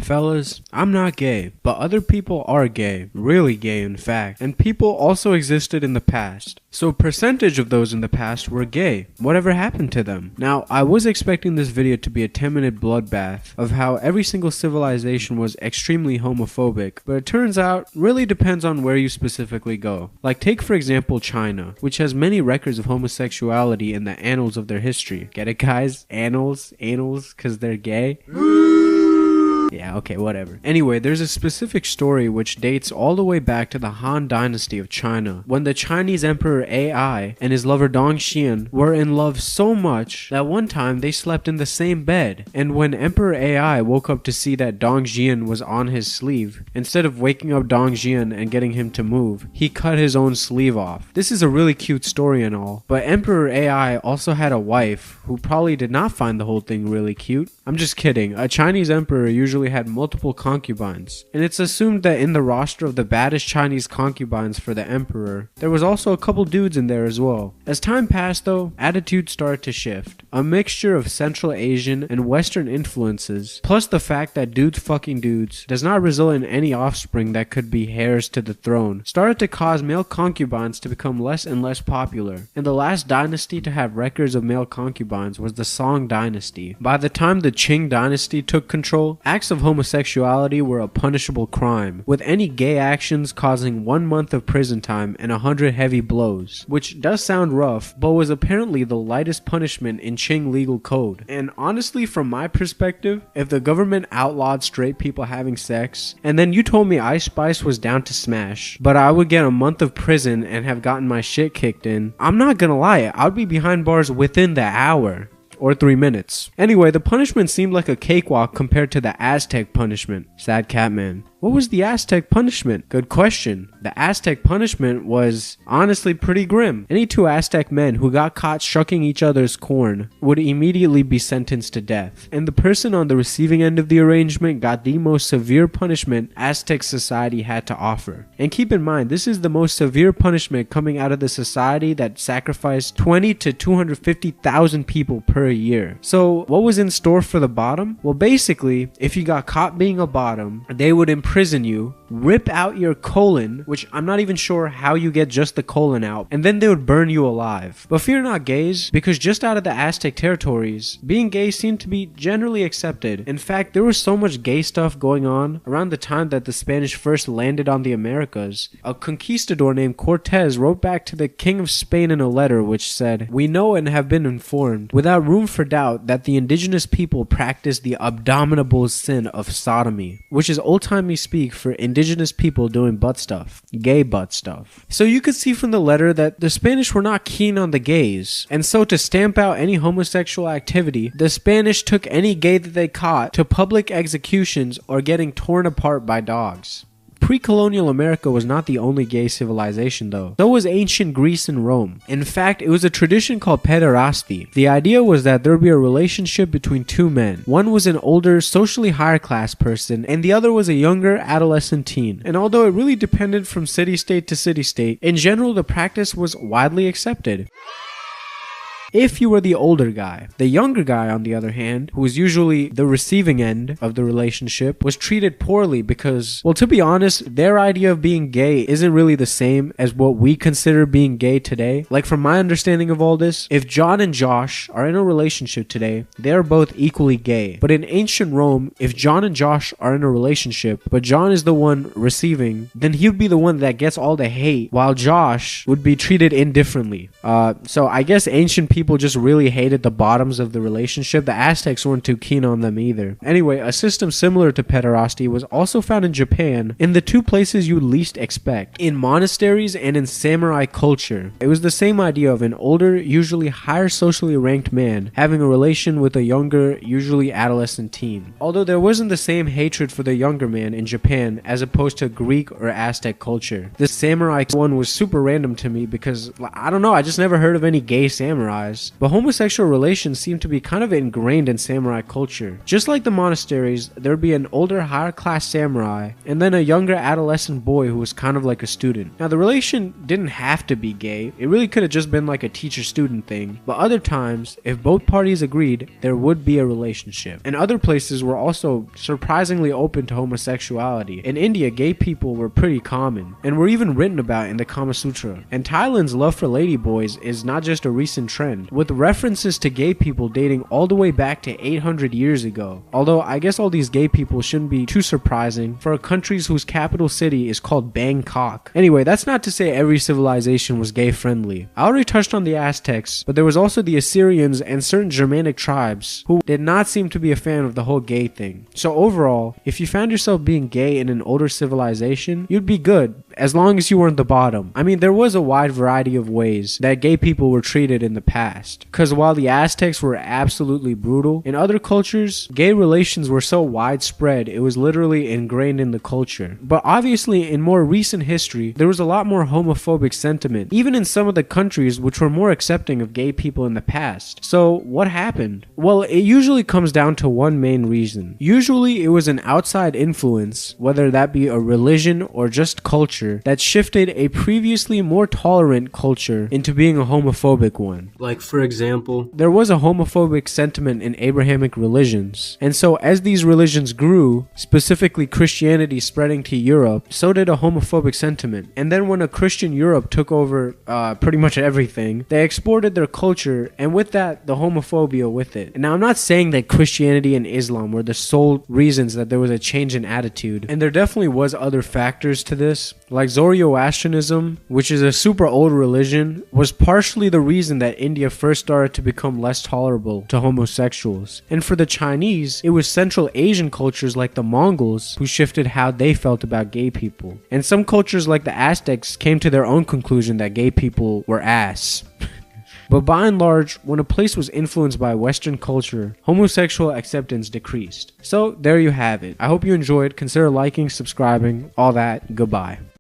Fellas, I'm not gay, but other people are gay, really gay in fact, and people also existed in the past. So a percentage of those in the past were gay. Whatever happened to them? Now, I was expecting this video to be a 10-minute bloodbath of how every single civilization was extremely homophobic, but it turns out really depends on where you specifically go. Like take for example China, which has many records of homosexuality in the annals of their history. Get it guys? Annals, cause they're gay? Yeah, okay, whatever. Anyway, there's a specific story which dates all the way back to the Han Dynasty of China, when the Chinese Emperor Ai and his lover Dong Xian were in love so much that one time they slept in the same bed. And when Emperor Ai woke up to see that Dong Xian was on his sleeve, instead of waking up Dong Xian and getting him to move, he cut his own sleeve off. This is a really cute story and all, but Emperor Ai also had a wife who probably did not find the whole thing really cute. I'm just kidding. A Chinese emperor usually had multiple concubines, and it's assumed that in the roster of the baddest Chinese concubines for the emperor, there was also a couple dudes in there as well. As time passed though, attitudes started to shift. A mixture of Central Asian and Western influences, plus the fact that dudes fucking dudes does not result in any offspring that could be heirs to the throne, started to cause male concubines to become less and less popular. And the last dynasty to have records of male concubines was the Song dynasty. By the time the Qing dynasty took control, acts of homosexuality were a punishable crime, with any gay actions causing 1 month of prison time and 100 heavy blows, which does sound rough, but was apparently the lightest punishment in Qing legal code. And honestly, from my perspective, if the government outlawed straight people having sex, and then you told me Ice Spice was down to smash, but I would get a month of prison and have gotten my shit kicked in, I'm not gonna lie, I'd be behind bars within the hour. Or 3 minutes. Anyway, the punishment seemed like a cakewalk compared to the Aztec punishment. Sad Catman. What was the Aztec punishment? Good question. The Aztec punishment was honestly pretty grim. Any two Aztec men who got caught shucking each other's corn would immediately be sentenced to death. And the person on the receiving end of the arrangement got the most severe punishment Aztec society had to offer. And keep in mind, this is the most severe punishment coming out of the society that sacrificed 20 to 250,000 people per year. So what was in store for the bottom? Well, basically, if you got caught being a bottom, they would imprison you, rip out your colon, which I'm not even sure how you get just the colon out, and then they would burn you alive. But fear not gays, because just out of the Aztec territories, being gay seemed to be generally accepted. In fact, there was so much gay stuff going on around the time that the Spanish first landed on the Americas. A conquistador named Cortez wrote back to the King of Spain in a letter which said, "We know and have been informed, without room for doubt, that the indigenous people practice the abominable sin of sodomy," which is old-timey speak for indigenous people doing butt stuff, gay butt stuff. So you could see from the letter that the Spanish were not keen on the gays, and so to stamp out any homosexual activity, the Spanish took any gay that they caught to public executions or getting torn apart by dogs. Pre-colonial America was not the only gay civilization though. So was ancient Greece and Rome. In fact, it was a tradition called pederasty. The idea was that there would be a relationship between two men. One was an older, socially higher class person, and the other was a younger, adolescent teen. And although it really depended from city-state to city-state, in general the practice was widely accepted. If you were the older guy. The younger guy, on the other hand, who was usually the receiving end of the relationship, was treated poorly because, well, to be honest, their idea of being gay isn't really the same as what we consider being gay today. Like, from my understanding of all this, if John and Josh are in a relationship today, they're both equally gay. But in ancient Rome, if John and Josh are in a relationship, but John is the one receiving, then he would be the one that gets all the hate, while Josh would be treated indifferently. So I guess ancient people just really hated the bottoms of the relationship. The Aztecs weren't too keen on them either. Anyway, a system similar to pederasty was also found in Japan, in the two places you least expect, in monasteries and in samurai culture. It was the same idea of an older, usually higher socially ranked man having a relation with a younger, usually adolescent teen. Although there wasn't the same hatred for the younger man in Japan as opposed to Greek or Aztec culture. The samurai one was super random to me because, I don't know, I just never heard of any gay samurais. samurais, but homosexual relations seem to be kind of ingrained in samurai culture. Just like the monasteries, there'd be an older, higher class samurai, and then a younger adolescent boy who was kind of like a student. Now, the relation didn't have to be gay. It really could have just been like a teacher-student thing, but other times, if both parties agreed, there would be a relationship. And other places were also surprisingly open to homosexuality. In India, gay people were pretty common, and were even written about in the Kama Sutra. And Thailand's love for ladyboys is not just a recent trend, with references to gay people dating all the way back to 800 years ago. Although I guess all these gay people shouldn't be too surprising for countries whose capital city is called Bangkok. Anyway, that's not to say every civilization was gay friendly. I already touched on the Aztecs, but there was also the Assyrians and certain Germanic tribes who did not seem to be a fan of the whole gay thing. So overall, if you found yourself being gay in an older civilization, you'd be good, as long as you weren't the bottom. I mean, there was a wide variety of ways that gay people were treated in the past. Because while the Aztecs were absolutely brutal, in other cultures, gay relations were so widespread, it was literally ingrained in the culture. But obviously, in more recent history, there was a lot more homophobic sentiment, even in some of the countries which were more accepting of gay people in the past. So, what happened? Well, it usually comes down to one main reason. Usually, it was an outside influence, whether that be a religion or just culture, that shifted a previously more tolerant culture into being a homophobic one. Like, for example, there was a homophobic sentiment in Abrahamic religions, and so as these religions grew, specifically Christianity spreading to Europe, so did a homophobic sentiment. And then when a Christian Europe took over pretty much everything, they exported their culture, and with that, the homophobia with it. And now, I'm not saying that Christianity and Islam were the sole reasons that there was a change in attitude, and there definitely was other factors to this, like Zoroastrianism, which is a super old religion, was partially the reason that India first started to become less tolerable to homosexuals. And for the Chinese, it was Central Asian cultures like the Mongols who shifted how they felt about gay people. And some cultures like the Aztecs came to their own conclusion that gay people were ass. But by and large, when a place was influenced by Western culture, homosexual acceptance decreased. So there you have it. I hope you enjoyed. Consider liking, subscribing, all that. Goodbye.